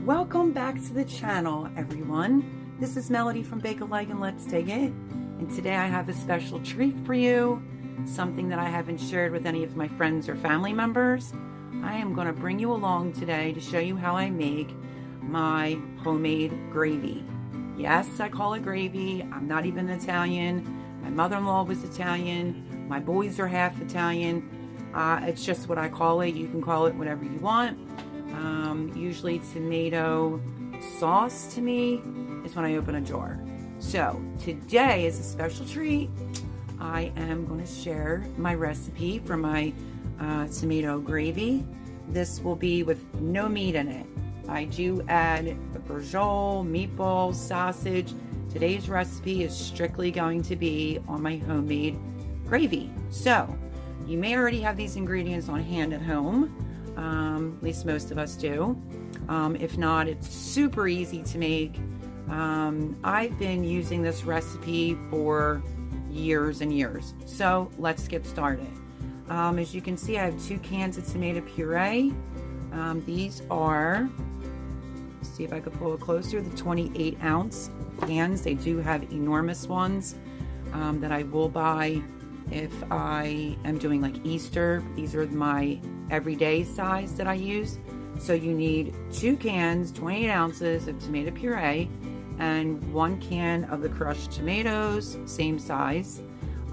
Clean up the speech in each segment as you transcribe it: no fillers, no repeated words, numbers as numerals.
Welcome back to the channel, everyone. This is Melody from Bake a Leg and Let's Dig It. And today I have a special treat for you, something that I haven't shared with any of my friends or family members. I am going to bring you along today to show you how I make my homemade gravy. Yes, I call it gravy. I'm not even Italian. My mother-in-law was Italian. My boys are half Italian. It's just what I call it. You can call it whatever you want. Usually tomato sauce to me is when I open a jar. So today is a special treat. I am going to share my recipe for my tomato gravy. This will be with no meat in it. I do add a brajol, meatballs, sausage. Today's recipe is strictly going to be on my homemade gravy. So you may already have these ingredients on hand at home. At least most of us do. If not, it's super easy to make. I've been using this recipe for years and years. So let's get started. As you can see, I have 2 cans of tomato puree. These are, let's see if I could pull it closer, the 28-ounce cans. They do have enormous ones that I will buy if I am doing like Easter. These are my everyday size that I use. So you need 2 cans, 28 ounces of tomato puree, and 1 can of the crushed tomatoes, same size.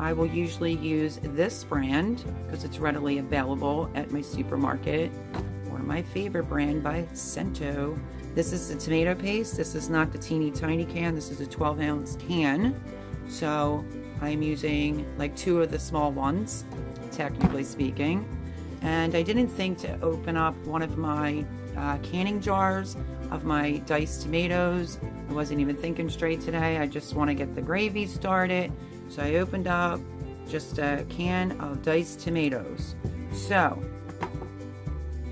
I will usually use this brand because it's readily available at my supermarket, or my favorite brand by Cento. This is the tomato paste. This is not the teeny tiny can. This is a 12-ounce can. So I'm using like 2 of the small ones, technically speaking. And I didn't think to open up one of my canning jars of my diced tomatoes. I wasn't even thinking straight today. I just want to get the gravy started. So I opened up just a can of diced tomatoes. So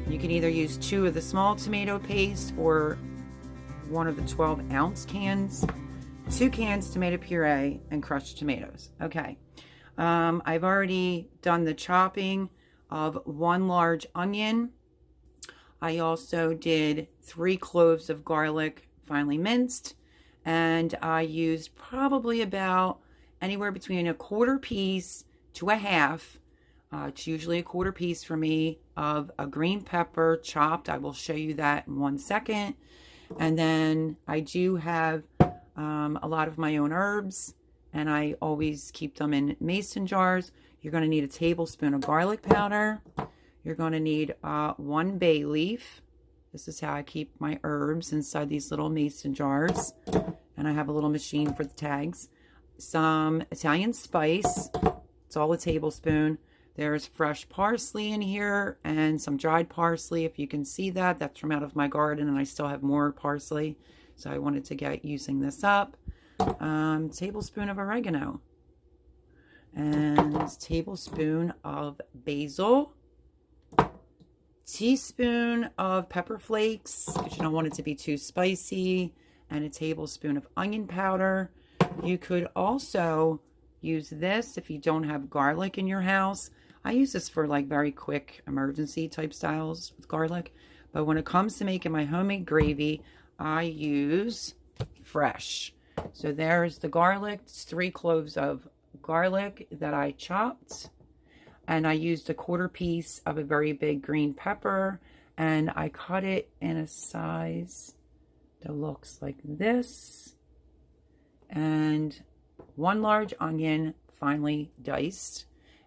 you can either use 2 of the small tomato paste or 1 of the 12-ounce cans. 2 cans tomato puree and crushed tomatoes. Okay. I've already done the chopping of 1 large onion. I also did 3 cloves of garlic finely minced, and I used probably about anywhere between a 1/4 piece to a half. It's usually a 1/4 piece for me of a green pepper chopped. I will show you that in 1 second. And then I do have a lot of my own herbs, and I always keep them in mason jars. You're going to need a tablespoon of garlic powder. You're going to need 1 bay leaf. This is how I keep my herbs inside these little mason jars. And I have a little machine for the tags. Some Italian spice. It's all a tablespoon. There's fresh parsley in here and some dried parsley. If you can see that, that's from out of my garden, and I still have more parsley. So I wanted to get using this up. Tablespoon of oregano. And tablespoon of basil, teaspoon of pepper flakes because you don't want it to be too spicy, and a tablespoon of onion powder. You could also use this if you don't have garlic in your house. I use this for like very quick emergency type styles with garlic, but when it comes to making my homemade gravy, I use fresh. So there's the garlic. It's 3 cloves of garlic that I chopped, and I used a 1/4 piece of a very big green pepper, and I cut it in a size that looks like this, and 1 large onion finely diced.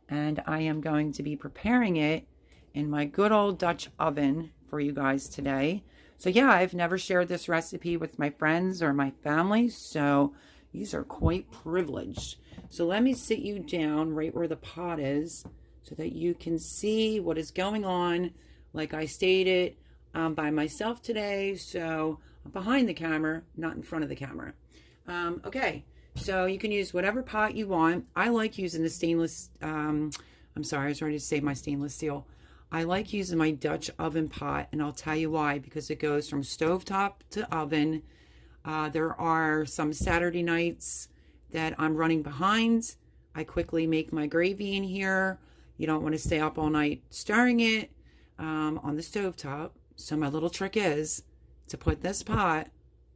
And I am going to be preparing it in my good old Dutch oven for you guys today. So yeah, I've never shared this recipe with my friends or my family, so these are quite privileged. So let me sit you down right where the pot is so that you can see what is going on. Like I stated, I'm by myself today, so I'm behind the camera, not in front of the camera. Okay, so you can use whatever pot you want. I like using the stainless, I'm sorry, I was ready to say my stainless steel. I like using my Dutch oven pot, and I'll tell you why, because it goes from stovetop to oven. There are some Saturday nights that I'm running behind. I quickly make my gravy in here. You don't want to stay up all night stirring it on the stovetop. So my little trick is to put this pot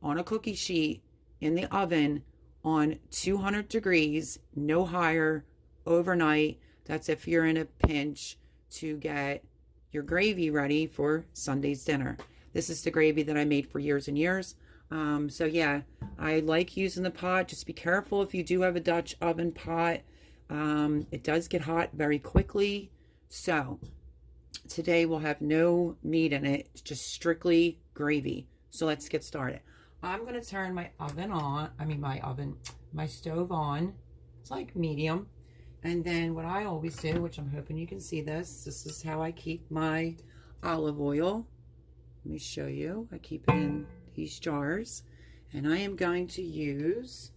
on a cookie sheet in the oven on 200 degrees, no higher, overnight. That's if you're in a pinch to get your gravy ready for Sunday's dinner. This is the gravy that I made for years and years. So yeah, I like using the pot. Just be careful if you do have a Dutch oven pot. It does get hot very quickly. So today we'll have no meat in it. It's just strictly gravy. So let's get started. I'm going to turn my oven on. My stove on. It's like medium. And then what I always do, which I'm hoping you can see this is how I keep my olive oil. Let me show you. I keep it in these jars, and I am going to use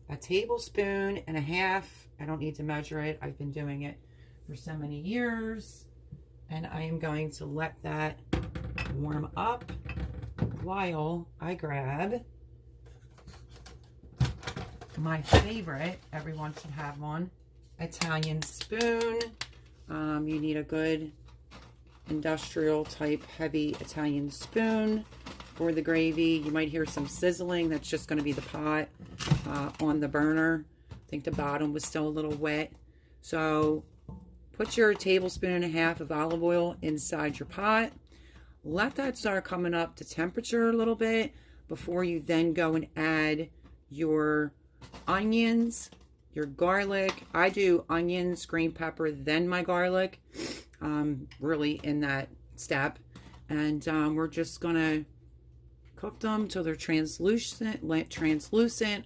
a tablespoon and a half. I don't need to measure it. I've been doing it for so many years, and I am going to let that warm up while I grab my favorite, everyone should have one, Italian spoon. You need a good industrial type heavy Italian spoon for the gravy. You might hear some sizzling. That's just going to be the pot on the burner. I think the bottom was still a little wet. So put your tablespoon and a half of olive oil inside your pot. Let that start coming up to temperature a little bit before you then go and add your onions, your garlic. I do onions, green pepper, then my garlic, really in that step. And we're just gonna cook them till they're translucent,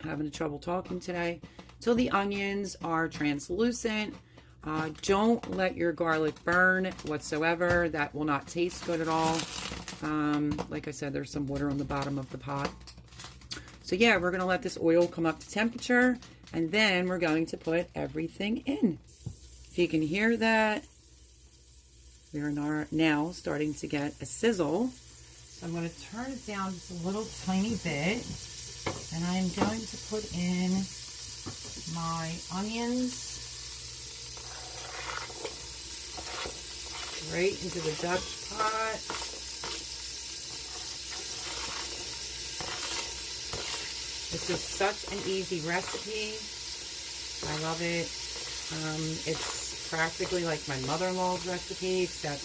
having trouble talking today, till the onions are translucent. Don't let your garlic burn whatsoever. That will not taste good at all. Like I said, there's some water on the bottom of the pot. So yeah, we're going to let this oil come up to temperature, and then we're going to put everything in. If you can hear that, we are now starting to get a sizzle. So I'm going to turn it down just a little tiny bit, and I'm going to put in my onions right into the Dutch pot. This is such an easy recipe. I love it. It's practically like my mother-in-law's recipe, except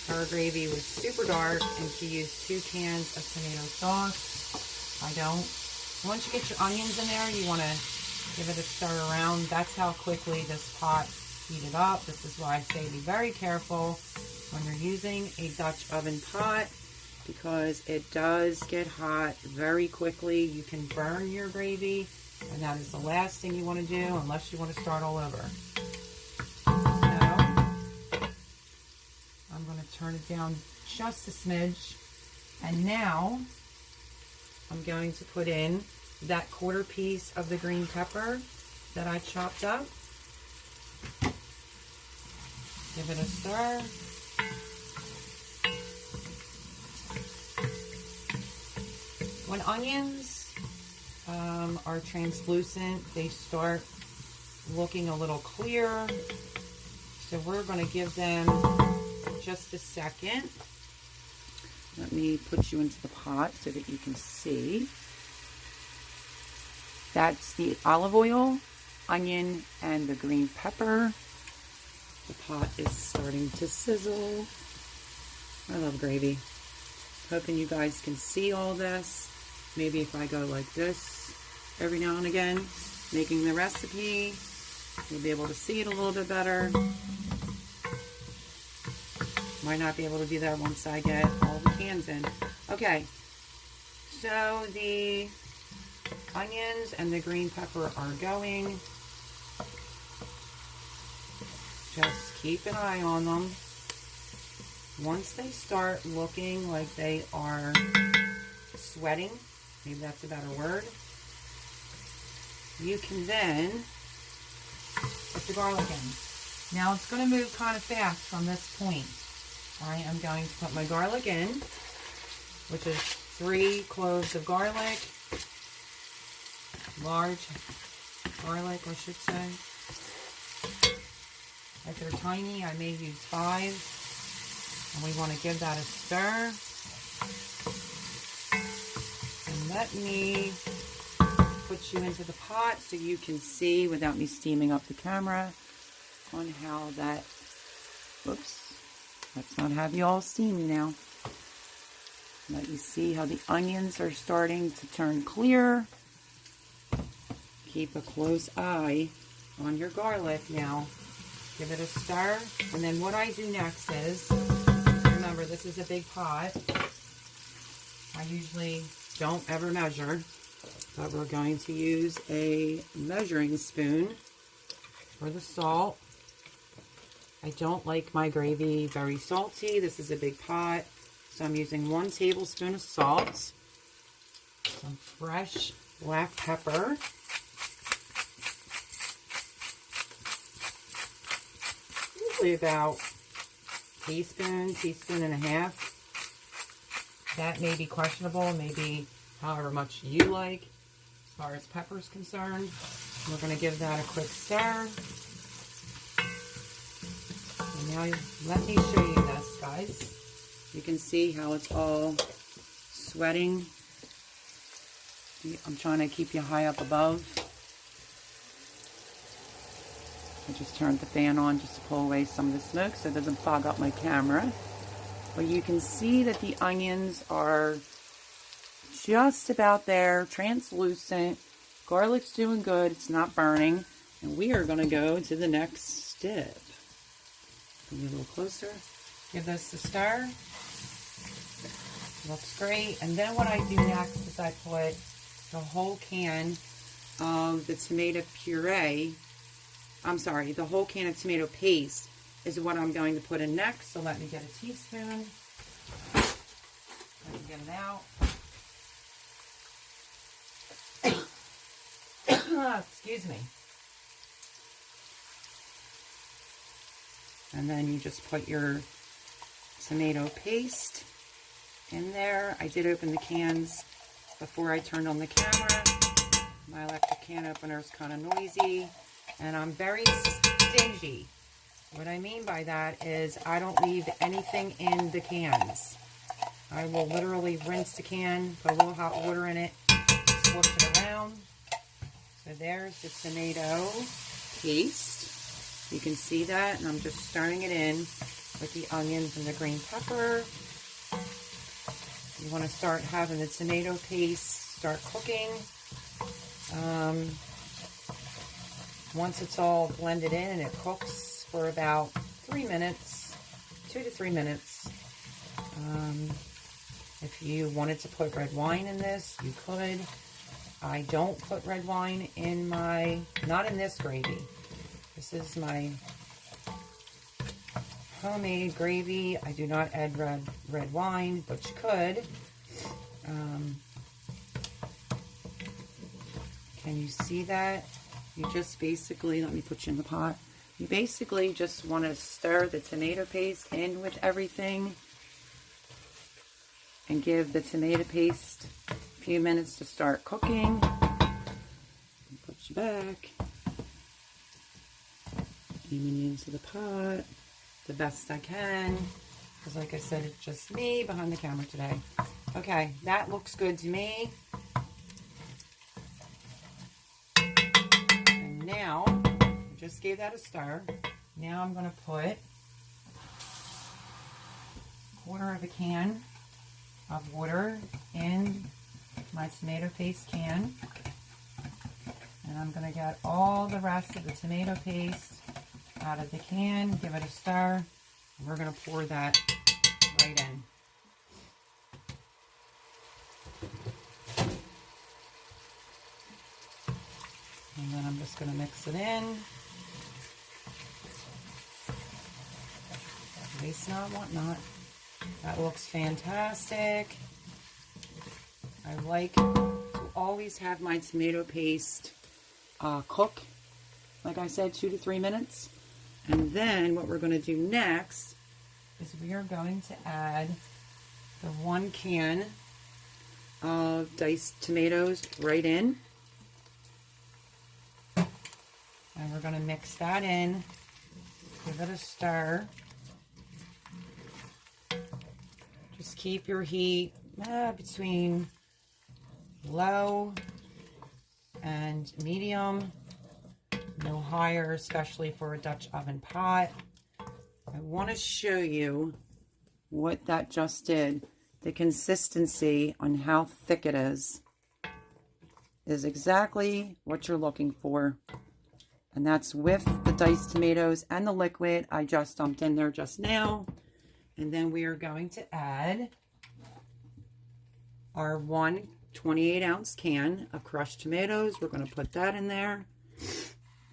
her gravy was super dark and she used 2 cans of tomato sauce. I don't. Once you get your onions in there, you want to give it a stir around. That's how quickly this pot heated up. This is why I say be very careful when you're using a Dutch oven pot, because it does get hot very quickly. You can burn your gravy, and that is the last thing you want to do unless you want to start all over. So I'm going to turn it down just a smidge, and now I'm going to put in that 1/4 piece of the green pepper that I chopped up. Give it a stir. When onions are translucent, they start looking a little clearer. So we're going to give them just a second. Let me put you into the pot so that you can see. That's the olive oil, onion, and the green pepper. The pot is starting to sizzle. I love gravy. Hoping you guys can see all this. Maybe if I go like this every now and again, making the recipe, you'll be able to see it a little bit better. Might not be able to do that once I get all the cans in. Okay, so the onions and the green pepper are going. Just keep an eye on them. Once they start looking like they are sweating, maybe that's a better word, you can then put the garlic in. Now it's going to move kind of fast from this point. I am going to put my garlic in, which is 3 cloves of garlic, large garlic, I should say. If they're tiny, I may use 5. And we want to give that a stir. And let me put you into the pot so you can see without me steaming up the camera on how that, whoops, let's not have you all steamy now. Let you see how the onions are starting to turn clear. Keep a close eye on your garlic now. Give it a stir. And then what I do next is, remember this is a big pot. I usually don't ever measure, but we're going to use a measuring spoon for the salt. I don't like my gravy very salty. This is a big pot, so I'm using 1 tablespoon of salt, some fresh black pepper, usually about teaspoon and a half. That may be questionable, maybe however much you like as far as pepper is concerned. We're going to give that a quick stir. And now let me show you this, guys. You can see how it's all sweating. I'm trying to keep you high up above. I just turned the fan on just to pull away some of the smoke so it doesn't fog up my camera. But you can see that the onions are just about there, translucent. Garlic's doing good, it's not burning. And we are going to go to the next step. Bring you a little closer. Give this a stir. Looks great. And then what I do next is I put the whole can of the tomato puree. I'm sorry, the whole can of tomato paste is what I'm going to put in next. So let me get a teaspoon. Let me get it out. Excuse me. And then you just put your tomato paste in there. I did open the cans before I turned on the camera. My electric can opener is kind of noisy, and I'm very stingy. What I mean by that is I don't leave anything in the cans. I will literally rinse the can, put a little hot water in it, swirl it around. So there's the tomato paste. You can see that, and I'm just stirring it in with the onions and the green pepper. You want to start having the tomato paste start cooking. Once it's all blended in and it cooks for about 3 minutes, 2 to 3 minutes. If you wanted to put red wine in this, you could. I don't put red wine in my, not in this gravy. This is my homemade gravy. I do not add red wine, but you could. Can you see that? You just basically, let me put you in the pot. You basically just want to stir the tomato paste in with everything and give the tomato paste a few minutes to start cooking. Put you back. Aiming you into the pot the best I can, because like I said, it's just me behind the camera today. Okay, that looks good to me. And now, I just gave that a stir. Now I'm going to put a quarter of a can of water in my tomato paste can. And I'm going to get all the rest of the tomato paste out of the can, give it a stir, and we're going to pour that right in. And then I'm just going to mix it in. Waste not, want not. That looks fantastic. I like to always have my tomato paste cook, like I said, 2 to 3 minutes. And then what we're going to do next is we are going to add the 1 can of diced tomatoes right in. And we're going to mix that in Give it a stir. Just keep your heat between low and medium. No higher, especially for a Dutch oven pot. I want to show you what that just did. The consistency on how thick it is exactly what you're looking for. And that's with the diced tomatoes and the liquid I just dumped in there just now. And then we are going to add our 1 28-ounce can of crushed tomatoes. We're going to put that in there.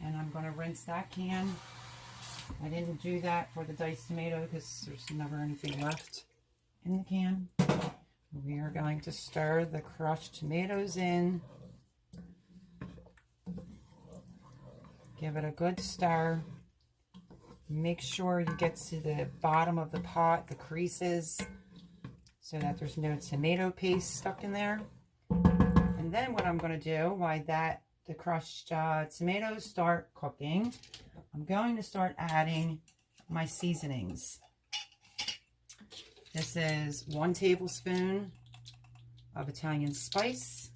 And I'm going to rinse that can. I didn't do that for the diced tomato because there's never anything left in the can. We are going to stir the crushed tomatoes in. Give it a good stir. Make sure you get to the bottom of the pot, the creases, so that there's no tomato paste stuck in there. And then what I'm going to do, while the crushed tomatoes start cooking, I'm going to start adding my seasonings. This is 1 tablespoon of Italian spice.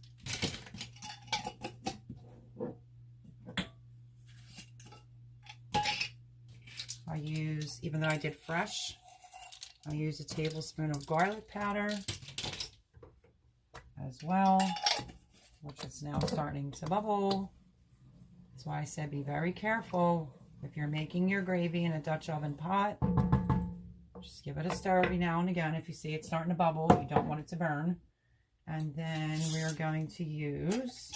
I use, even though I did fresh, I use a tablespoon of garlic powder as well, which is now starting to bubble. That's why I said be very careful if you're making your gravy in a Dutch oven pot. Just give it a stir every now and again. If you see it starting to bubble, you don't want it to burn. And then we're going to use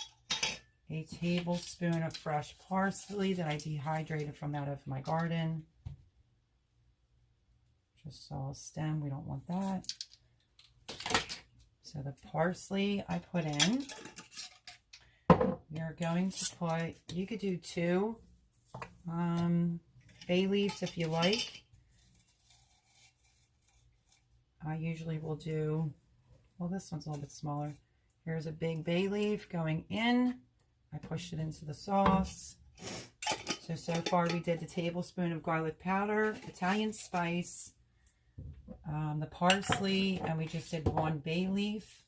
a tablespoon of fresh parsley that I dehydrated from out of my garden. Just all stem, we don't want that. So the parsley I put in. You're going to put, you could do 2 bay leaves if you like. I usually will do, well, this one's a little bit smaller. Here's a big bay leaf going in. I pushed it into the sauce. So far we did the tablespoon of garlic powder, Italian spice, the parsley, and we just did 1 bay leaf.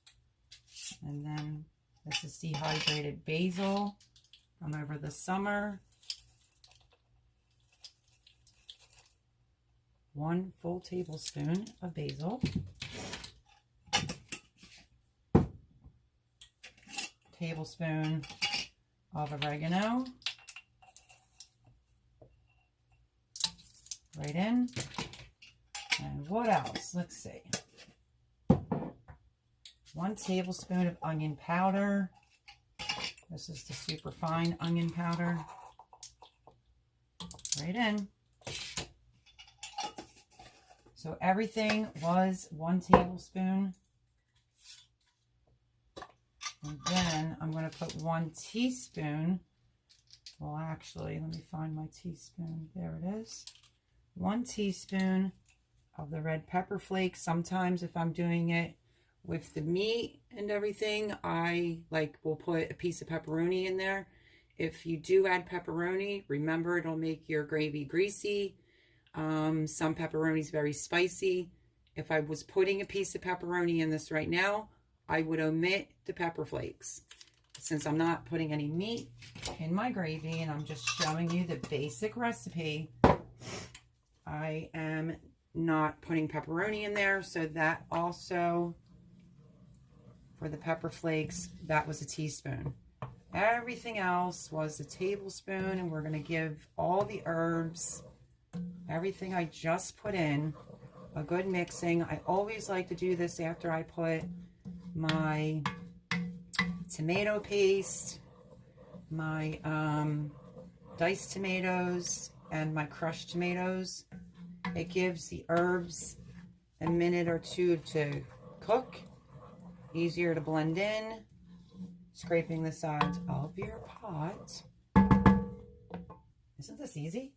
And then this is dehydrated basil from over the summer. 1 full tablespoon of basil. Tablespoon of oregano. Right in. And what else? Let's see. 1 tablespoon of onion powder. This is the super fine onion powder. Right in. So everything was 1 tablespoon. And then I'm going to put 1 teaspoon. Well, actually, let me find my teaspoon. There it is. 1 teaspoon of the red pepper flakes. Sometimes if I'm doing it with the meat and everything, I will put a piece of pepperoni in there. If you do add pepperoni, remember it'll make your gravy greasy. Some pepperoni is very spicy. If I was putting a piece of pepperoni in this right now, I would omit the pepper flakes. Since I'm not putting any meat in my gravy and I'm just showing you the basic recipe, I am not putting pepperoni in there. So that also, for the pepper flakes, that was a teaspoon. Everything else was a tablespoon, and we're going to give all the herbs, everything I just put in, a good mixing. I always like to do this after I put my tomato paste, my diced tomatoes, and my crushed tomatoes. It gives the herbs a minute or 2 to cook. Easier to blend in. Scraping the sides of your pot. Isn't this easy?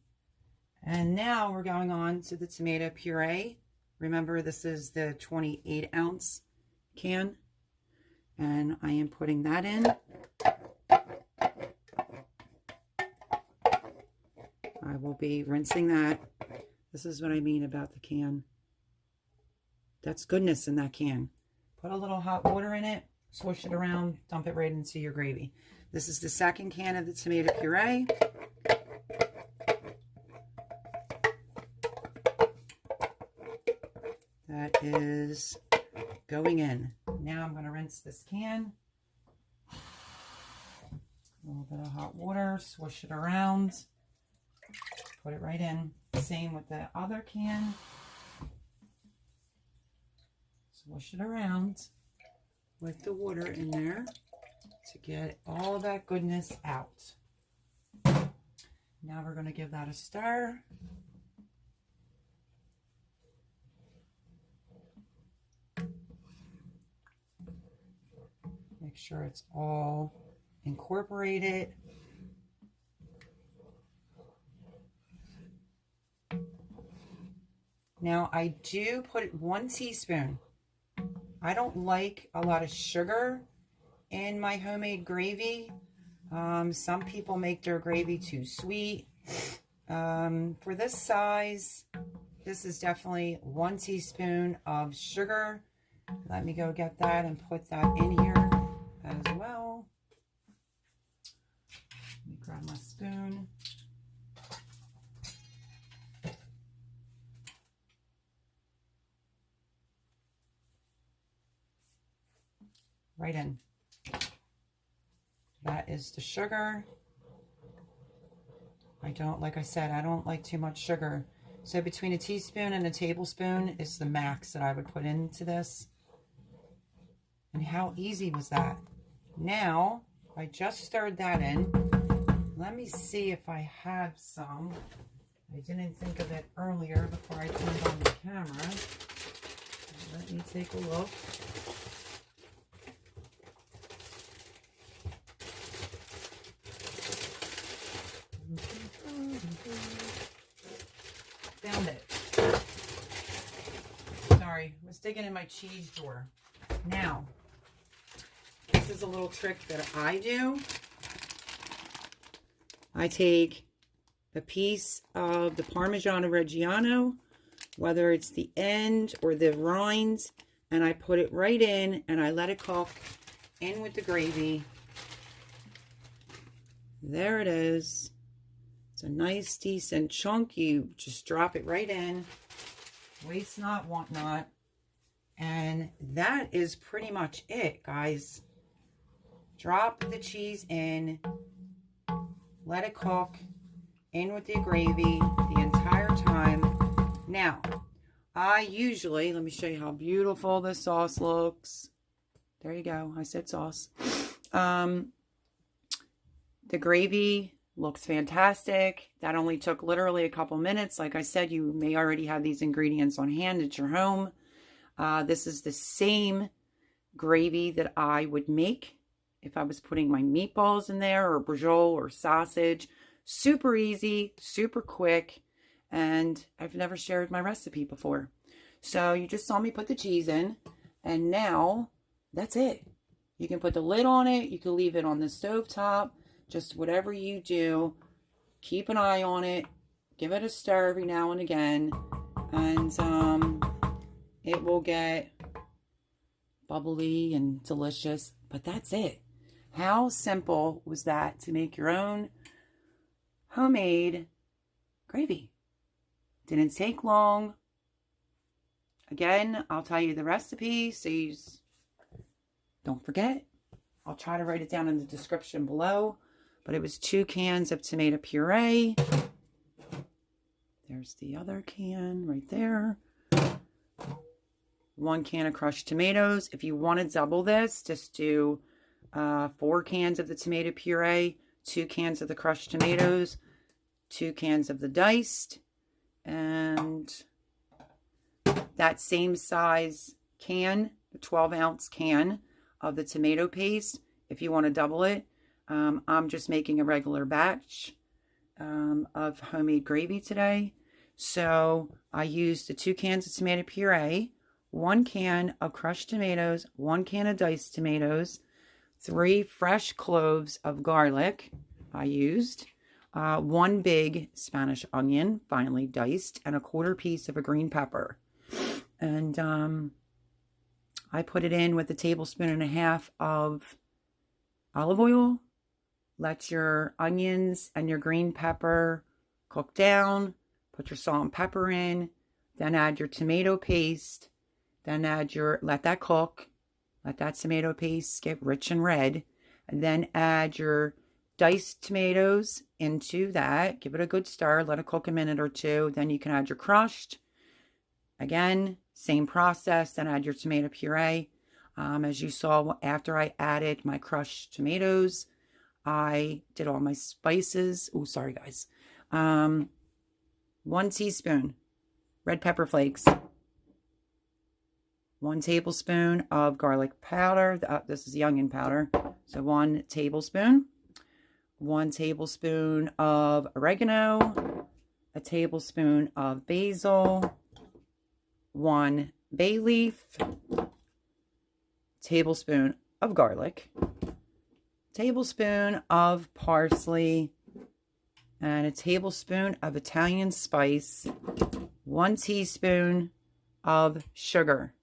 And now we're going on to the tomato puree. Remember, this is the 28-ounce can. And I am putting that in. I will be rinsing that. This is what I mean about the can. That's goodness in that can. Put a little hot water in it, swish it around, dump it right into your gravy. This is the second can of the tomato puree. That is going in. Now I'm going to rinse this can. A little bit of hot water, swish it around, put it right in. Same with the other can. Swish it around with the water in there to get all that goodness out. Now we're going to give that a stir. Make sure it's all incorporated. Now I do put 1 teaspoon. I don't like a lot of sugar in my homemade gravy. Some people make their gravy too sweet. For this size, this is definitely 1 teaspoon of sugar. Let me go get that and put that in here as well. Let me grab my spoon. Right in. That is the sugar. Like I said, I don't like too much sugar. So between a teaspoon and a tablespoon is the max that I would put into this. And how easy was that? Now, I just stirred that in. Let me see if I have some. I didn't think of it earlier before I turned on the camera. Let me take a look. Found it. Sorry, I was digging in my cheese drawer. Now, this is a little trick that I do. I take a piece of the Parmesan Reggiano, whether it's the end or the rinds, and I put it right in and I let it cook in with the gravy. There it is. It's a nice, decent chunk. You just drop it right in. Waste not, want not. And that is pretty much it, guys. Drop the cheese in. Let it cook in with the gravy the entire time. Now, I usually, let me show you how beautiful this sauce looks. There you go. I said sauce. The gravy looks fantastic. That only took literally a couple minutes. Like I said, you may already have these ingredients on hand at your home. This is the same gravy that I would make if I was putting my meatballs in there, or brajol or sausage. Super easy, super quick, and I've never shared my recipe before. So you just saw me put the cheese in, and now that's it. You can put the lid on it. You can leave it on the stove top. Just whatever you do, keep an eye on it. Give it a stir every now and again, and it will get bubbly and delicious. But that's it. How simple was that to make your own homemade gravy? Didn't take long. Again, I'll tell you the recipe, so you don't forget. I'll try to write it down in the description below. But it was 2 cans of tomato puree. There's the other can right there. 1 can of crushed tomatoes. If you want to double this, just do 4 cans of the tomato puree, 2 cans of the crushed tomatoes, 2 cans of the diced, and that same size can, the 12-ounce can of the tomato paste. If you want to double it, I'm just making a regular batch of homemade gravy today. So I used the 2 cans of tomato puree, 1 can of crushed tomatoes, 1 can of diced tomatoes, 3 fresh cloves of garlic I used, 1 big Spanish onion, finely diced, and a 1/4 piece of a green pepper. And I put it in with 1.5 tablespoons of olive oil. Let your onions and your green pepper cook down. Put your salt and pepper in. Then add your tomato paste. Then let that cook. Let that tomato paste get rich and red. And then add your diced tomatoes into that. Give it a good stir. Let it cook a minute or two. Then you can add your crushed. Again, same process. Then add your tomato puree. As you saw, after I added my crushed tomatoes, I did all my spices. Oh, sorry, guys. 1 teaspoon red pepper flakes. 1 tablespoon of garlic powder. This is the onion powder. So 1 tablespoon. 1 tablespoon of oregano. 1 tablespoon of basil. 1 bay leaf. Tablespoon of garlic. Tablespoon of parsley. And 1 tablespoon of Italian spice. 1 teaspoon of sugar.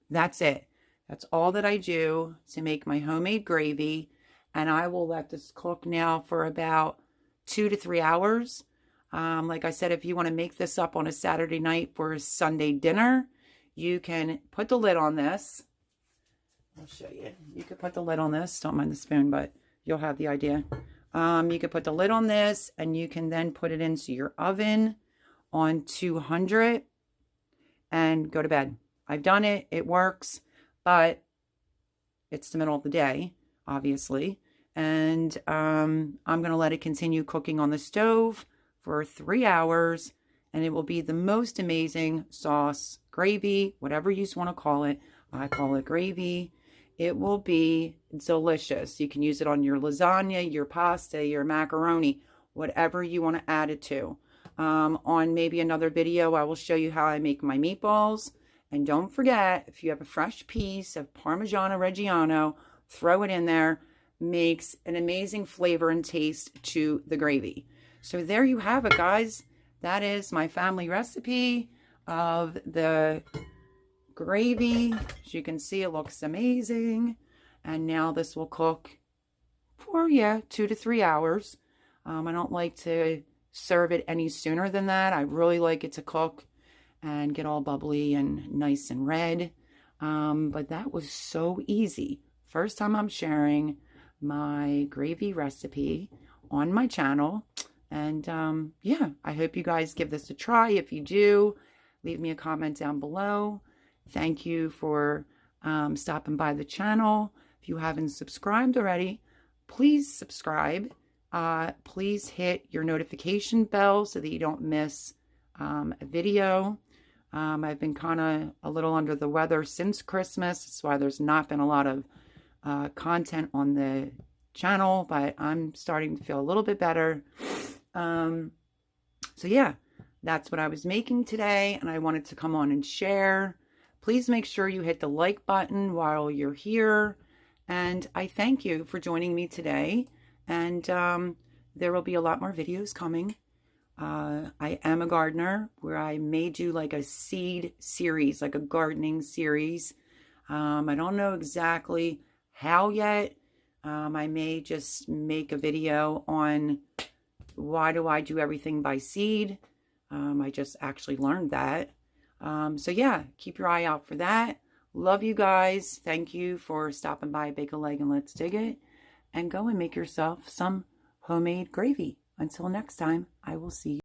That's it. That's all that I do to make my homemade gravy. And I will let this cook now for about 2 to 3 hours. Like I said, if you want to make this up on a Saturday night for a Sunday dinner, you can put the lid on this. I'll show you. You could put the lid on this. Don't mind the spoon, but you'll have the idea. You could put the lid on this, and you can then put it into your oven on 200 and go to bed. I've done it. It works, but it's the middle of the day, obviously. And I'm going to let it continue cooking on the stove for 3 hours, and it will be the most amazing sauce, gravy, whatever you want to call it. I call it gravy. It will be delicious. You can use it on your lasagna, your pasta, your macaroni, whatever you want to add it to. On maybe another video, I will show you how I make my meatballs. And don't forget, if you have a fresh piece of Parmesan Reggiano, throw it in there. Makes an amazing flavor and taste to the gravy. So there you have it, guys. That is my family recipe of the gravy. As you can see, it looks amazing. And now this will cook for, 2 to 3 hours. I don't like to serve it any sooner than that. I really like it to cook and get all bubbly and nice and red. But that was so easy. First time I'm sharing my gravy recipe on my channel. And yeah, I hope you guys give this a try. If you do, leave me a comment down below. Thank you for stopping by the channel. If you haven't subscribed already, please subscribe. Please hit your notification bell so that you don't miss a video. I've been kind of a little under the weather since Christmas. That's why there's not been a lot of content on the channel, but I'm starting to feel a little bit better. So yeah, that's what I was making today, and I wanted to come on and share. Please make sure you hit the like button while you're here, and I thank you for joining me today. And there will be a lot more videos coming. I am a gardener, where I may do like a seed series, like a gardening series. I don't know exactly how yet. I may just make a video on why do I do everything by seed. I just actually learned that. So yeah, keep your eye out for that. Love you guys. Thank you for stopping by Bake a Leg and Let's Dig It. And go and make yourself some homemade gravy. Until next time, I will see you.